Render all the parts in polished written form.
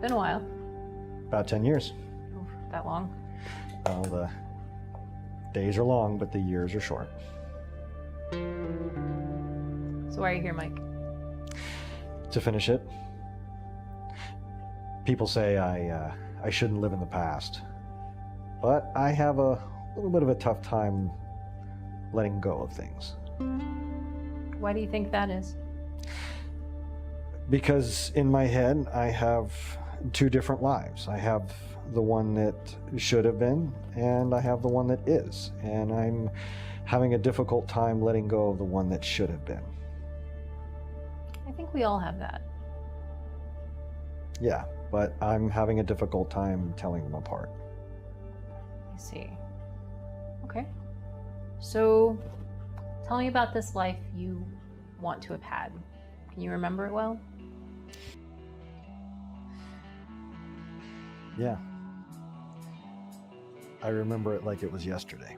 Been a while. About 10 years. Oof, that long? Well, the days are long, but the years are short. So why are you here, Mike? To finish it, people say I shouldn't live in the past, but I have a little bit of a tough time letting go of things. Why do you think that is? Because in my head, I have two different lives. I have the one that should have been, and I have the one that is. And I'm having a difficult time letting go of the one that should have been. I think we all have that. Yeah, but I'm having a difficult time telling them apart. I see. Okay. So, tell me about this life you want to have had. Can you remember it well? Yeah. I remember it like it was yesterday.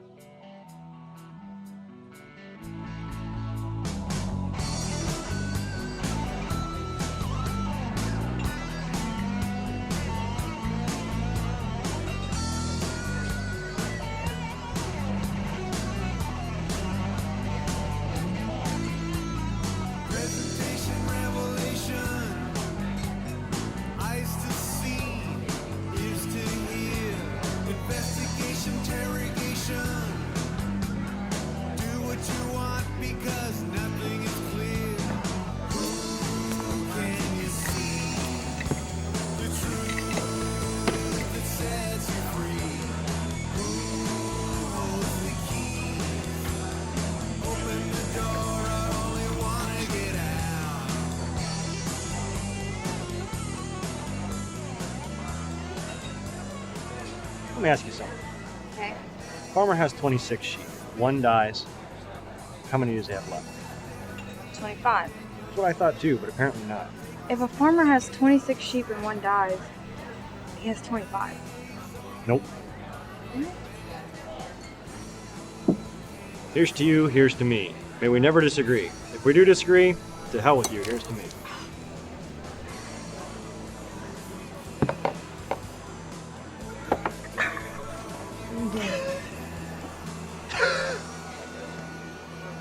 Let me ask you something. Okay. Farmer has 26 sheep. One dies. How many does he have left? 25. That's what I thought too, but apparently not. If a farmer has 26 sheep and one dies, he has 25. Nope. Here's to you, here's to me. May we never disagree. If we do disagree, to hell with you, here's to me.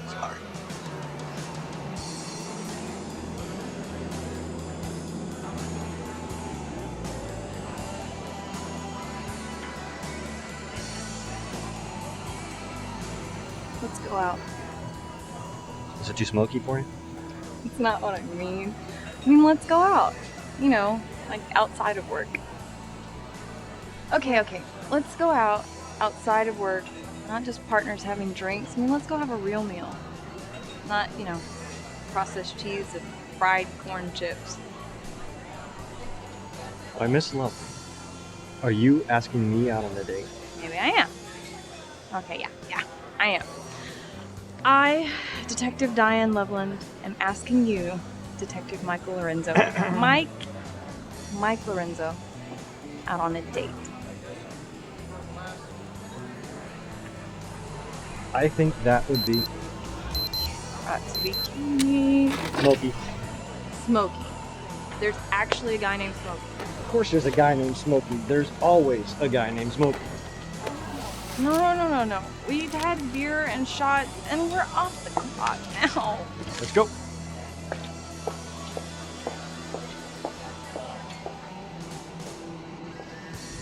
Sorry. Let's go out. Is it too smoky for you? It's not what I mean. I mean, let's go out. You know, like outside of work. Okay. Let's go out outside of work. Not just partners having drinks. I mean, let's go have a real meal. Not, processed cheese and fried corn chips. Why, Miss Lovely, are you asking me out on a date? Maybe I am. Okay, yeah, I am. I, Detective Diane Loveland, am asking you, Detective Michael Lorenzo, Mike Lorenzo, out on a date. I think that would be Got to be key. Smokey. Smokey. There's actually a guy named Smokey. Of course there's a guy named Smokey. There's always a guy named Smokey. No. We've had beer and shots, and we're off the clock now. Let's go.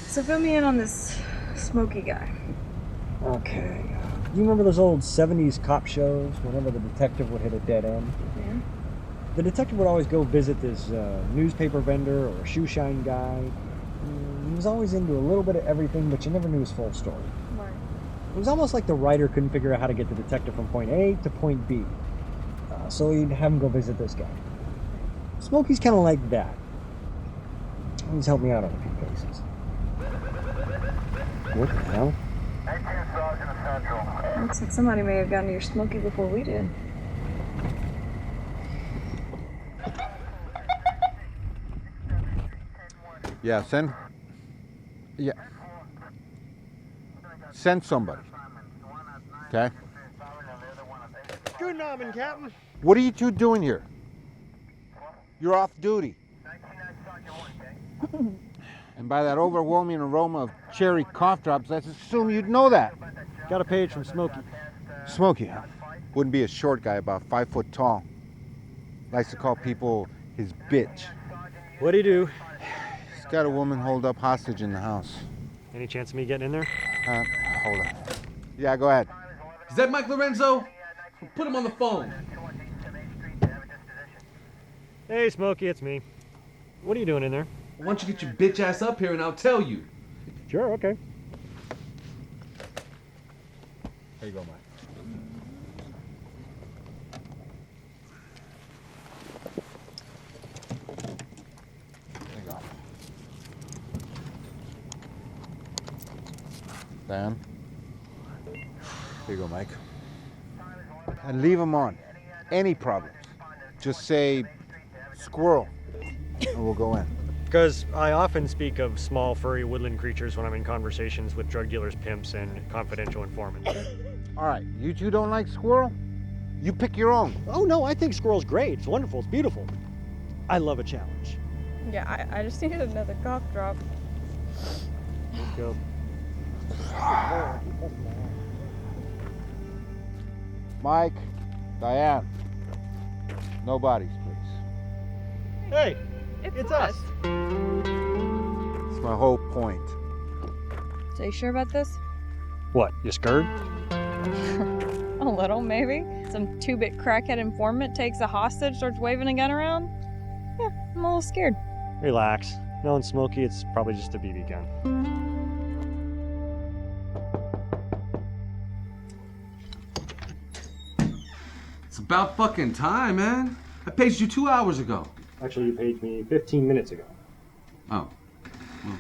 So fill me in on this Smokey guy. Okay. You remember those old 70s cop shows whenever the detective would hit a dead end? Yeah. The detective would always go visit this newspaper vendor or shoe shine guy. He was always into a little bit of everything, but you never knew his full story. Right. It was almost like the writer couldn't figure out how to get the detective from point A to point B. So he'd have him go visit this guy. Smokey's kind of like that. He's helped me out on a few cases. What the hell? Looks like somebody may have gotten to your Smokey before we did. Yeah, send somebody. Okay? Good nobbing, Captain. What are you two doing here? You're off duty. And by that overwhelming aroma of cherry cough drops, let's assume you'd know that. Got a page from Smokey. Smokey, huh? Wouldn't be a short guy, about 5 foot tall. Likes to call people his bitch. What'd he do? He's got a woman holed up hostage in the house. Any chance of me getting in there? Hold on. Yeah, go ahead. Is that Mike Lorenzo? Put him on the phone. Hey, Smokey, it's me. What are you doing in there? Why don't you get your bitch ass up here and I'll tell you. Sure, okay. Here you go, Mike. There you go. Dan. Here you go, Mike. And leave them on. Any problems. Just say, squirrel, and we'll go in. Because I often speak of small, furry woodland creatures when I'm in conversations with drug dealers, pimps, and confidential informants. All right, you two don't like squirrel? You pick your own. Oh, no, I think squirrel's great. It's wonderful. It's beautiful. I love a challenge. Yeah, I just needed another cough drop. Let's go. Mike, Diane, no bodies, please. Hey, It's us. That's my whole point. So you sure about this? What, you scared? A little, maybe. Some two-bit crackhead informant takes a hostage, starts waving a gun around. Yeah, I'm a little scared. Relax. Knowing Smokey, it's probably just a BB gun. It's about fucking time, man. I paged you 2 hours ago. Actually, you paid me 15 minutes ago. Oh. Well,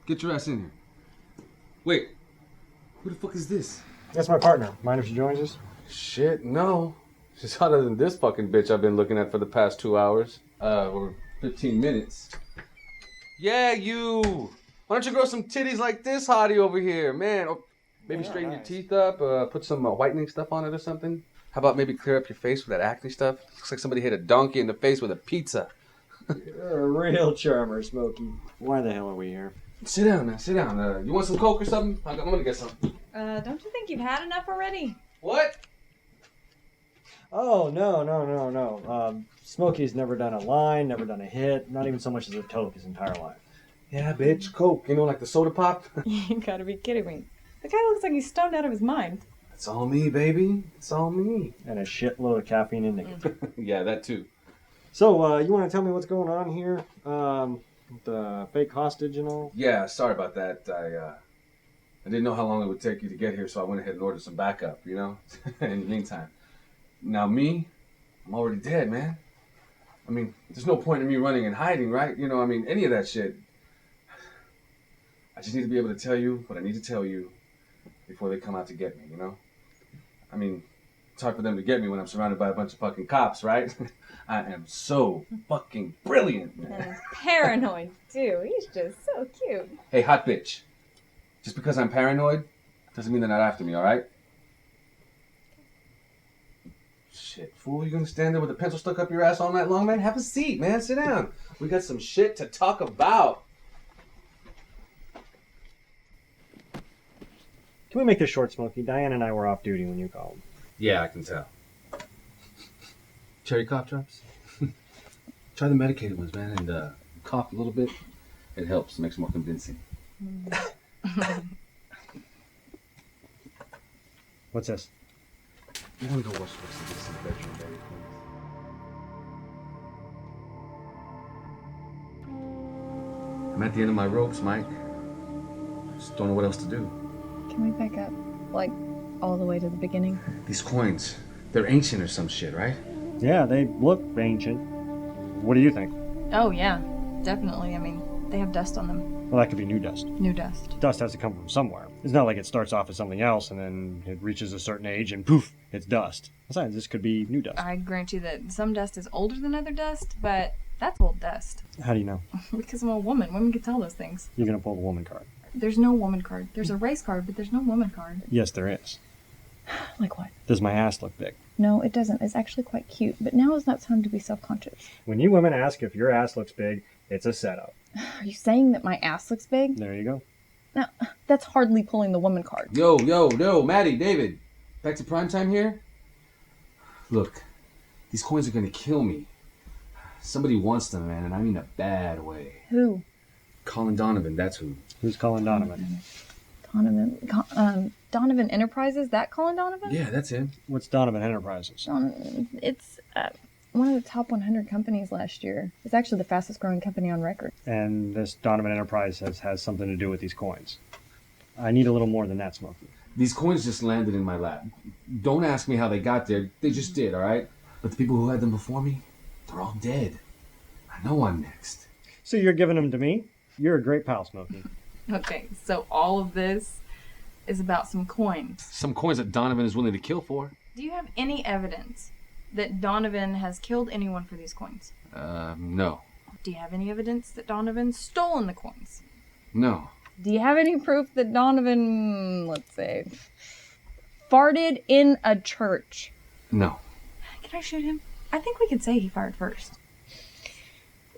get your ass in here. Wait. Who the fuck is this? That's my partner. Mind if she joins us? Shit, no. She's hotter than this fucking bitch I've been looking at for the past 2 hours. Or 15 minutes. Yeah, you. Why don't you grow some titties like this hottie over here, man? Or maybe straighten your teeth up, put some whitening stuff on it or something. How about maybe clear up your face with that acne stuff? Looks like somebody hit a donkey in the face with a pizza. You're a real charmer, Smokey. Why the hell are we here? Sit down, man. Sit down. You want some Coke or something? I'm gonna get some. Don't you think you've had enough already? What? Oh, no. Smokey's never done a line, never done a hit, not even so much as a toke his entire life. Yeah, bitch. Coke. You know, like the soda pop? You gotta be kidding me. The guy looks like he's stoned out of his mind. It's all me, baby. It's all me. And a shitload of caffeine and nicotine. Yeah, that too. So, you want to tell me what's going on here? The fake hostage and all? Yeah, sorry about that. I didn't know how long it would take you to get here, so I went ahead and ordered some backup, you know? In the meantime. Now me, I'm already dead, man. I mean, there's no point in me running and hiding, right? You know, I mean, any of that shit. I just need to be able to tell you what I need to tell you before they come out to get me, you know? I mean, it's hard for them to get me when I'm surrounded by a bunch of fucking cops, right? I am so fucking brilliant, man. And paranoid, too. He's just so cute. Hey, hot bitch. Just because I'm paranoid doesn't mean they're not after me, all right? Shit, fool, you gonna stand there with a pencil stuck up your ass all night long, man? Have a seat, man. Sit down. We got some shit to talk about. Can we make this short, Smokey? Diane and I were off duty when you called. Yeah, I can tell. Cherry cough drops? Try the medicated ones, man, and cough a little bit. It helps, makes it more convincing. What's this? You want to go watch the rest of this in the bedroom, baby, please? I'm at the end of my ropes, Mike. Just don't know what else to do. Can we back up, like, all the way to the beginning? These coins, they're ancient or some shit, right? Yeah, they look ancient. What do you think? Oh, yeah, definitely. I mean, they have dust on them. Well, that could be new dust. New dust. Dust has to come from somewhere. It's not like it starts off as something else and then it reaches a certain age and poof, it's dust. Besides, this could be new dust. I grant you that some dust is older than other dust, but that's old dust. How do you know? Because I'm a woman. Women can tell those things. You're going to pull the woman card. There's no woman card. There's a race card, but there's no woman card. Yes, there is. Like what? Does my ass look big? No, it doesn't. It's actually quite cute. But now is not time to be self-conscious. When you women ask if your ass looks big, It's a setup. Are you saying that my ass looks big? There you go. No, that's hardly pulling the woman card. Yo, Maddie, David. Back to prime time here? Look, these coins are gonna kill me. Somebody wants them, man, and I mean a bad way. Who? Collin Donovan, that's who. Who's Collin Donovan? Donovan Enterprises? That Collin Donovan? Yeah, that's him. What's Donovan Enterprises? It's one of the top 100 companies last year. It's actually the fastest growing company on record. And this Donovan Enterprise has something to do with these coins. I need a little more than that, Smokey. These coins just landed in my lap. Don't ask me how they got there. They just did, all right? But the people who had them before me, they're all dead. I know I'm next. So you're giving them to me? You're a great pal, Smokey. Okay, so all of this is about some coins. Some coins that Donovan is willing to kill for. Do you have any evidence that Donovan has killed anyone for these coins? No. Do you have any evidence that Donovan's stolen the coins? No. Do you have any proof that Donovan, let's say, farted in a church? No. Can I shoot him? I think we could say he fired first.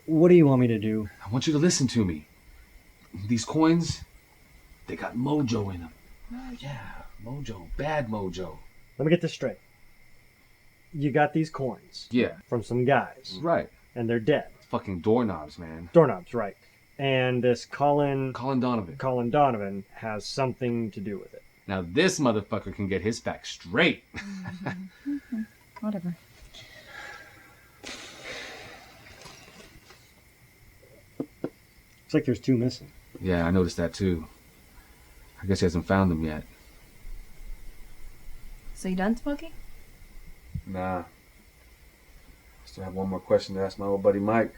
What do you want me to do? I want you to listen to me. These coins, they got mojo in them. Yeah, mojo. Bad mojo. Let me get this straight. You got these coins. Yeah. From some guys. Right. And they're dead. Fucking doorknobs, man. Doorknobs, right. And this Collin Donovan has something to do with it. Now this motherfucker can get his facts straight. Whatever. Looks like there's 2 missing. Yeah, I noticed that too. I guess he hasn't found them yet. So you done, Smokey? Nah. Still have one more question to ask my old buddy Mike.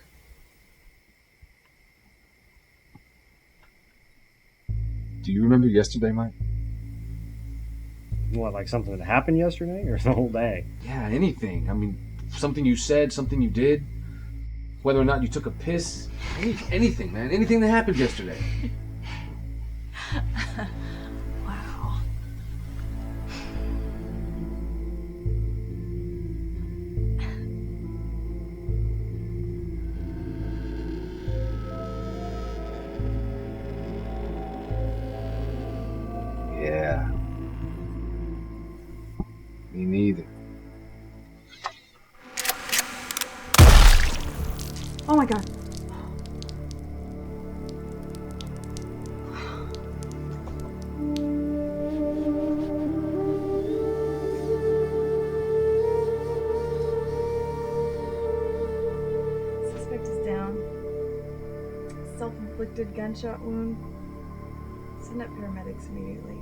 Do you remember yesterday, Mike? What, like something that happened yesterday or the whole day? Yeah, anything. I mean, something you said, something you did. Whether or not you took a piss. Anything, man. Anything that happened yesterday. Wow. Yeah. Me neither. Oh my god. Suspect is down. Self-inflicted gunshot wound. Send up paramedics immediately.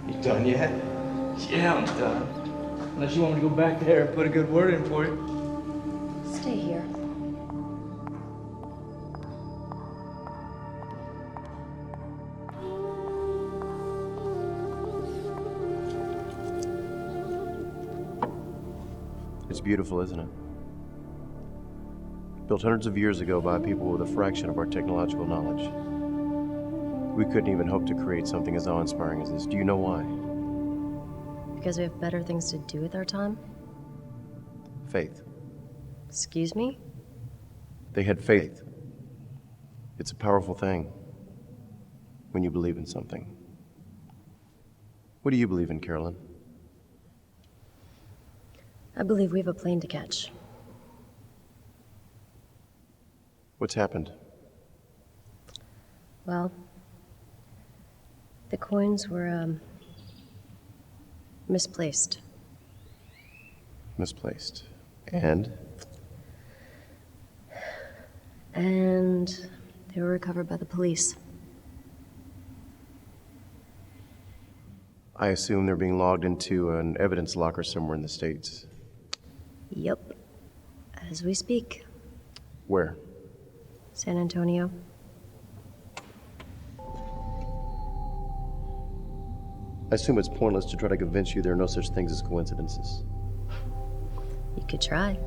You done yet? Yeah, I'm done. Unless you want me to go back there and put a good word in for you. Stay here. It's beautiful, isn't it? Built hundreds of years ago by people with a fraction of our technological knowledge. We couldn't even hope to create something as awe-inspiring as this. Do you know why? Because we have better things to do with our time? Faith. Excuse me? They had faith. It's a powerful thing when you believe in something. What do you believe in, Carolyn? I believe we have a plane to catch. What's happened? Well, the coins were, misplaced. Misplaced. And? And they were recovered by the police. I assume they're being logged into an evidence locker somewhere in the States. Yep. As we speak. Where? San Antonio. I assume it's pointless to try to convince you there are no such things as coincidences. You could try.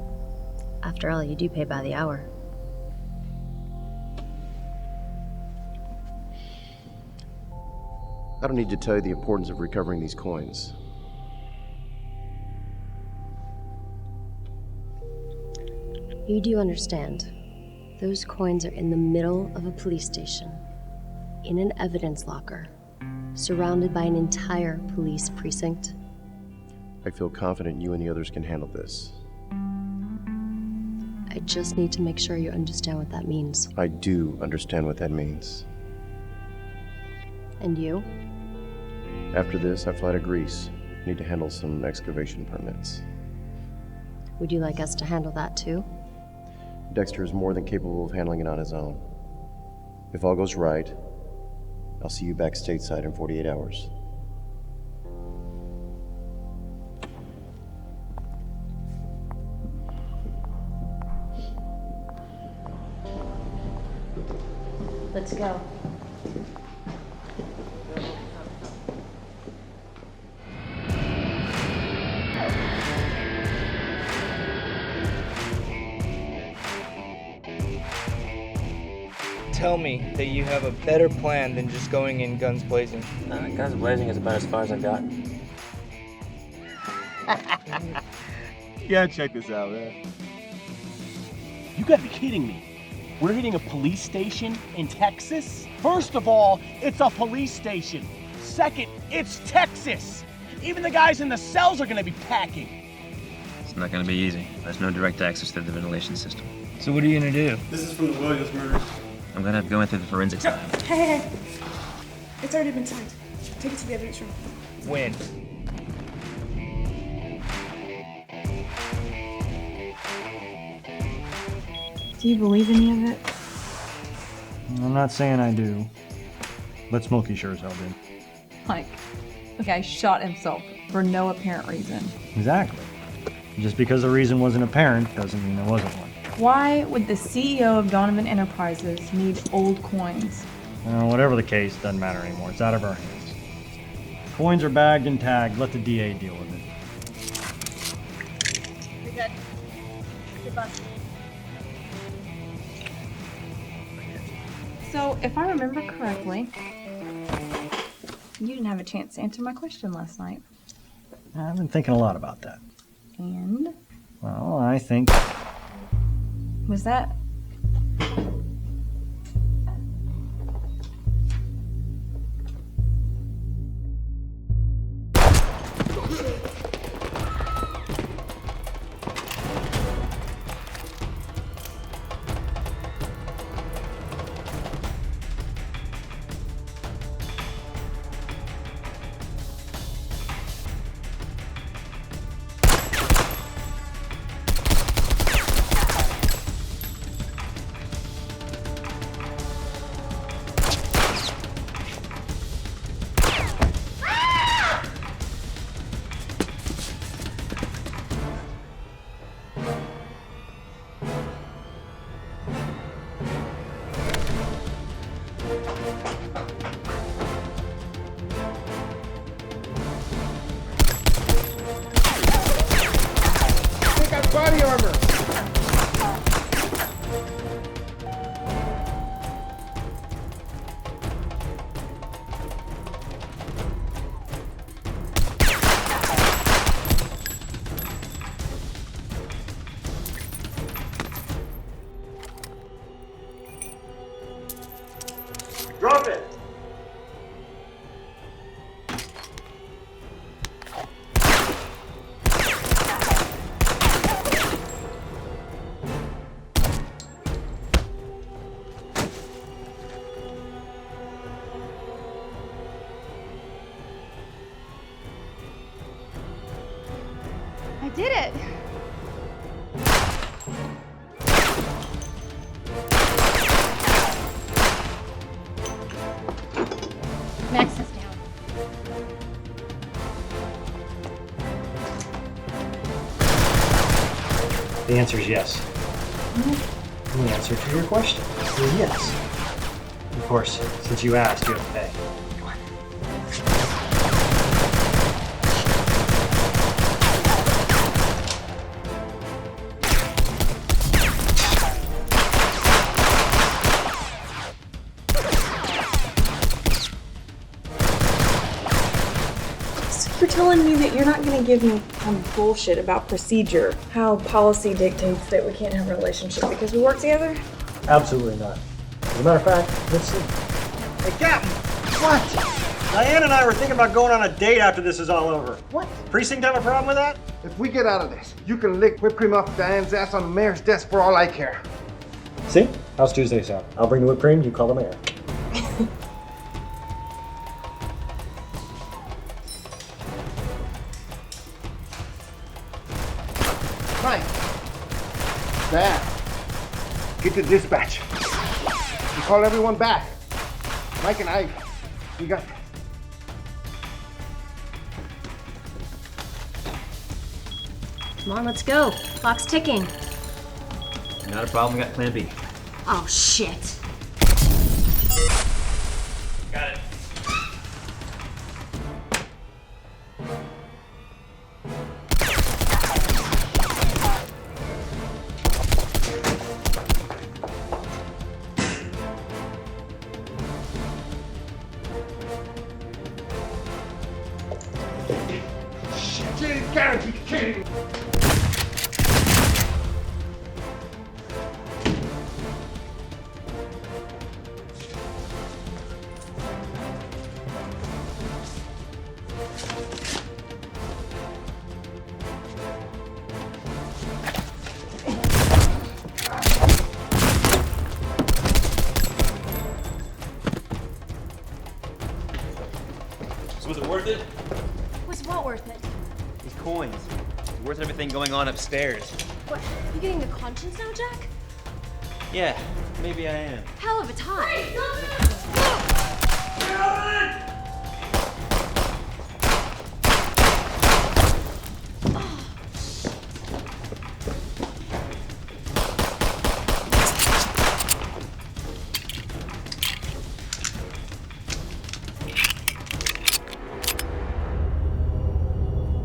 After all, you do pay by the hour. I don't need to tell you the importance of recovering these coins. You do understand. Those coins are in the middle of a police station, in an evidence locker, surrounded by an entire police precinct. I feel confident you and the others can handle this. I just need to make sure you understand what that means. I do understand what that means. And you? After this, I fly to Greece. Need to handle some excavation permits. Would you like us to handle that too? Dexter is more than capable of handling it on his own. If all goes right, I'll see you back stateside in 48 hours. Let's go. Tell me that you have a better plan than just going in guns blazing. Guns blazing is about as far as I've gotten. You gotta check this out, man. You gotta be kidding me. We're hitting a police station in Texas? First of all, it's a police station. Second, it's Texas. Even the guys in the cells are gonna be packing. It's not gonna be easy. There's no direct access to the ventilation system. So what are you gonna do? This is from the Williams murders. I'm gonna have to go in through the forensics lab. Hey. It's already been signed. Take it to the evidence room. When? Do you believe any of it? I'm not saying I do, but Smokey sure as hell did. Like, the guy shot himself for no apparent reason. Exactly. Just because the reason wasn't apparent doesn't mean there wasn't one. Why would the CEO of Donovan Enterprises need old coins? Whatever the case, doesn't matter anymore. It's out of our hands. Coins are bagged and tagged. Let the DA deal with it. You're good. Goodbye. So, if I remember correctly, you didn't have a chance to answer my question last night. I've been thinking a lot about that. And? Well, I think... Was that... Body armor! Drop it! I did it! Max is down. The answer is yes. The answer to your question is yes. Of course, since you asked, you have to pay. You're telling me that you're not going to give me some bullshit about procedure, how policy dictates that we can't have a relationship because we work together? Absolutely not. As a matter of fact, let's see. Hey, Captain! What? Diane and I were thinking about going on a date after this is all over. What? Precinct have a problem with that? If we get out of this, you can lick whipped cream off Diane's ass on the mayor's desk for all I care. See? How's Tuesday sound? I'll bring the whipped cream, you call the mayor. Mike. Dad. Get to dispatch. And call everyone back. Mike and I, we got this. Come on, let's go. Clock's ticking. Not a problem, we got plan B. Oh, shit. Got it. Shit, Karen, you kidding me? So was it worth it? Was what worth it? These coins. It's worth everything going on upstairs. What? You getting a conscience now, Jack? Yeah, maybe I am. Hell of a time.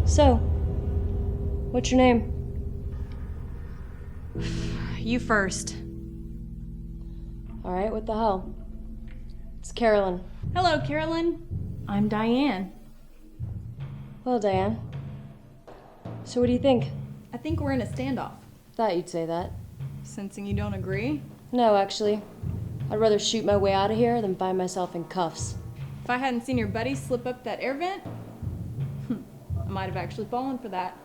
So, what's your name? You first. Alright, what the hell? It's Carolyn. Hello, Carolyn. I'm Diane. Well, Diane. So what do you think? I think we're in a standoff. Thought you'd say that. Sensing you don't agree? No, actually. I'd rather shoot my way out of here than find myself in cuffs. If I hadn't seen your buddy slip up that air vent, I might have actually fallen for that.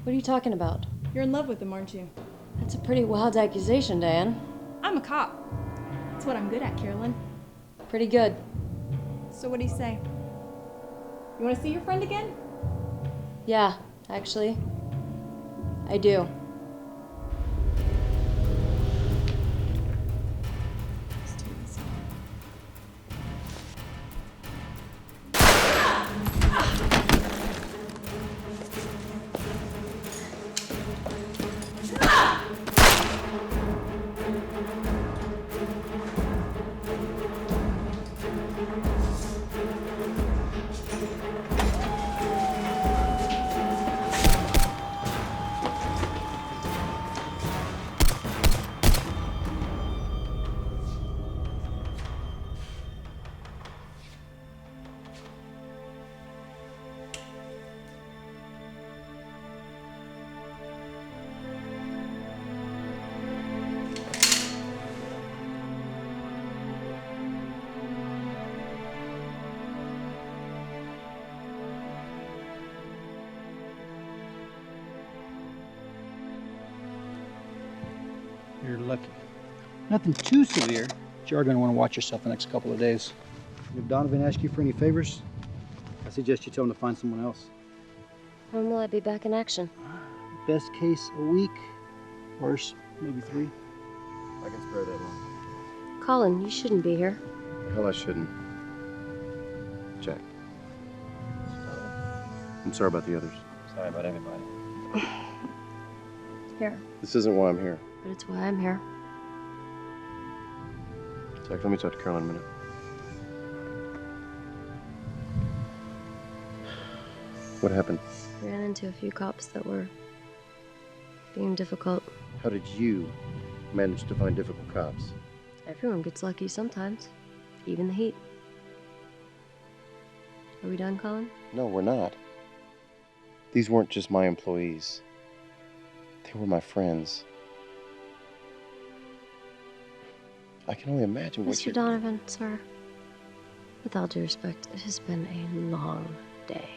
What are you talking about? You're in love with him, aren't you? That's a pretty wild accusation, Diane. I'm a cop. That's what I'm good at, Carolyn. Pretty good. So what do you say? You want to see your friend again? Yeah, actually. I do. You're lucky. Nothing too severe, but you are going to want to watch yourself the next couple of days. If Donovan asks you for any favors, I suggest you tell him to find someone else. When will I be back in action? Best case, a week. Worst, maybe 3. I can spare that long. Collin, you shouldn't be here. The hell I shouldn't. Jack. I'm sorry about the others. Sorry about everybody. Here. This isn't why I'm here. But it's why I'm here. Jack, let me talk to Carolyn a minute. What happened? Ran into a few cops that were being difficult. How did you manage to find difficult cops? Everyone gets lucky sometimes, even the heat. Are we done, Collin? No, we're not. These weren't just my employees. They were my friends. I can only imagine what Mr. Donovan, sir. With all due respect, it has been a long day.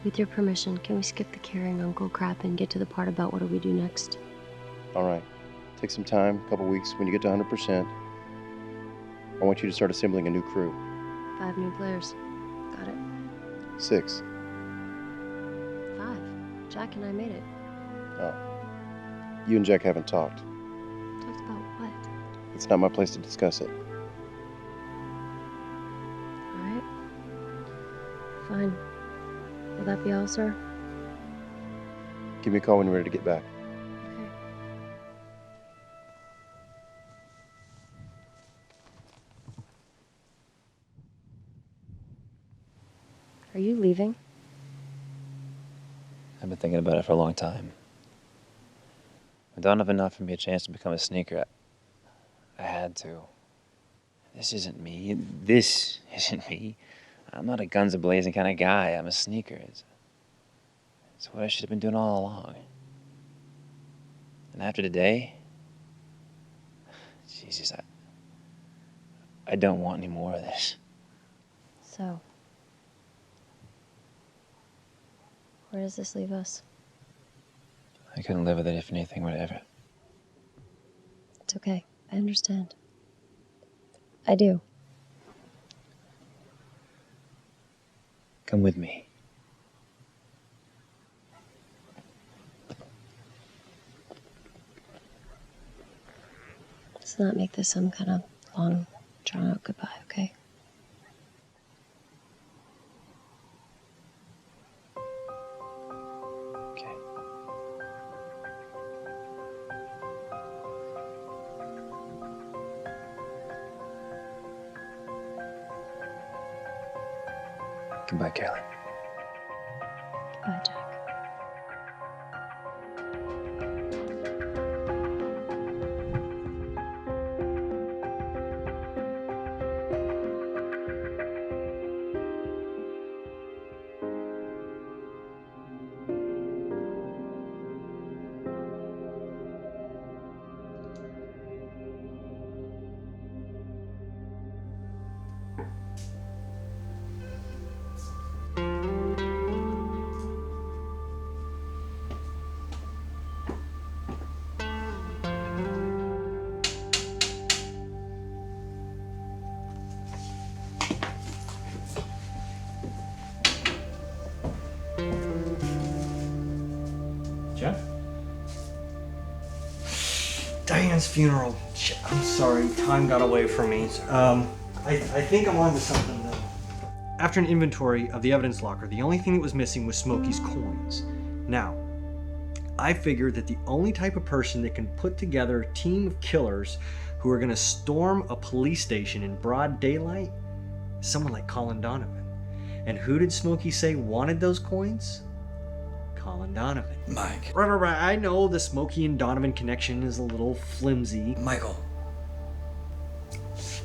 With your permission, can we skip the carrying uncle crap and get to the part about what do we do next? All right. Take some time, a couple weeks. When you get to 100%, I want you to start assembling a new crew. 5 new players. Got it. 6. 5. Jack and I made it. Oh. You and Jack haven't talked. Talked about what? It's not my place to discuss it. Alright. Fine. Will that be all, sir? Give me a call when you're ready to get back. Okay. Are you leaving? I've been thinking about it for a long time. When Donovan offered me a chance to become a sneaker, I had to. This isn't me. This isn't me. I'm not a guns a-blazing kind of guy. I'm a sneaker. It's what I should have been doing all along. And after today, Jesus, I don't want any more of this. So, where does this leave us? I couldn't live with it if anything were to ever. It's okay. I understand. I do. Come with me. Let's not make this some kind of long, drawn-out goodbye, okay? Goodbye, Carolyn. Goodbye, Jack. Jeff? Diane's funeral. Shit, I'm sorry, time got away from me. I think I'm onto something though. After an inventory of the evidence locker, the only thing that was missing was Smokey's coins. Now, I figured that the only type of person that can put together a team of killers who are gonna storm a police station in broad daylight is someone like Collin Donovan. And who did Smokey say wanted those coins? Collin Donovan. Mike. Right. I know the Smokey and Donovan connection is a little flimsy. Michael.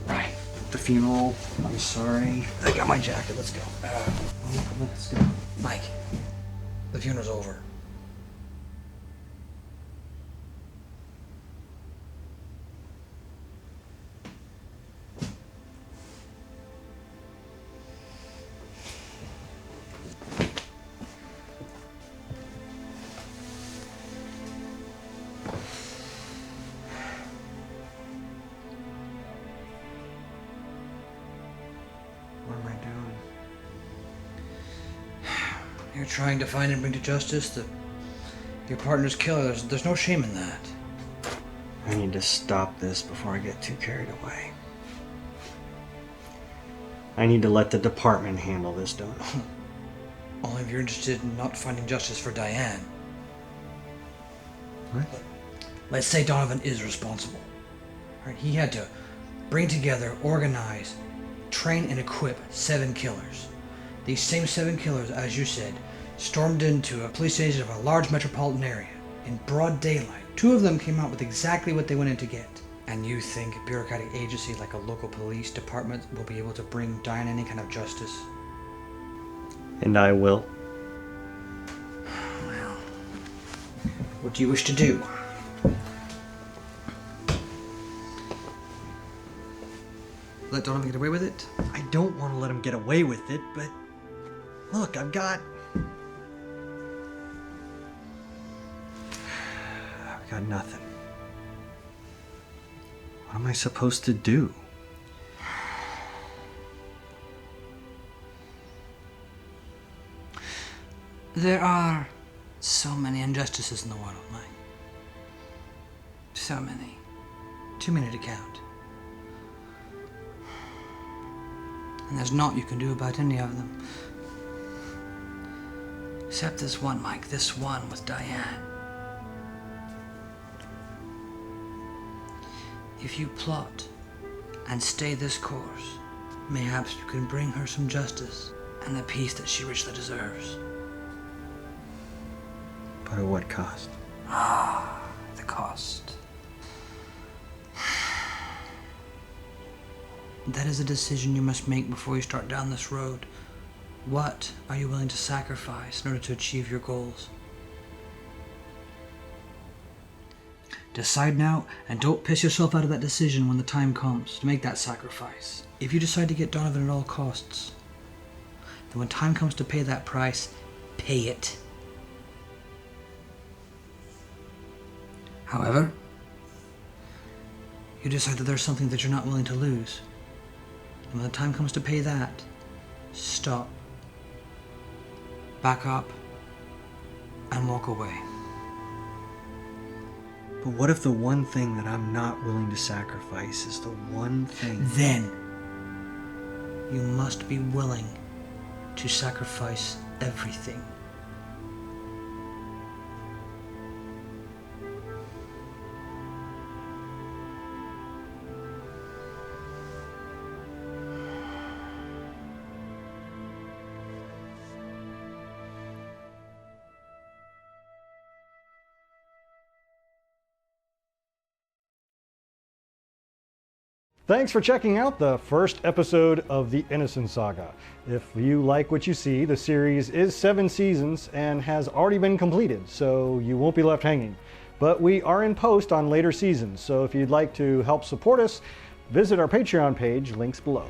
Right. The funeral. I'm sorry. I got my jacket. Let's go. Let's go. Mike. The funeral's over. What am I doing? You're trying to find and bring to justice your partner's killer. There's no shame in that. I need to stop this before I get too carried away. I need to let the department handle this, don't I? Only if you're interested in not finding justice for Diane. What? Let's say Donovan is responsible. Right? He had to bring together, organize, train, and equip 7 killers. These same 7 killers, as you said, stormed into a police station of a large metropolitan area in broad daylight. 2 of them came out with exactly what they went in to get. And you think a bureaucratic agency like a local police department will be able to bring Diane any kind of justice? And I will. What do you wish to do? Let Donovan get away with it? I don't want to let him get away with it, but look, I've got nothing. What am I supposed to do? There are so many injustices in the world, Mike. So many. Too many to count. And there's naught you can do about any of them. Except this one, Mike, this one with Diane. If you plot and stay this course, mayhaps you can bring her some justice and the peace that she richly deserves. But at what cost? Ah, the cost. That is a decision you must make before you start down this road. What are you willing to sacrifice in order to achieve your goals? Decide now, and don't piss yourself out of that decision when the time comes to make that sacrifice. If you decide to get Donovan at all costs, then when time comes to pay that price, pay it. However, you decide that there's something that you're not willing to lose. And when the time comes to pay that, stop, back up, and walk away. But what if the one thing that I'm not willing to sacrifice is the one thing? Then, you must be willing to sacrifice everything. Thanks for checking out the first episode of the Innocence Saga. If you like what you see, the series is 7 seasons and has already been completed, so you won't be left hanging. But we are in post on later seasons, so if you'd like to help support us, visit our Patreon page, links below.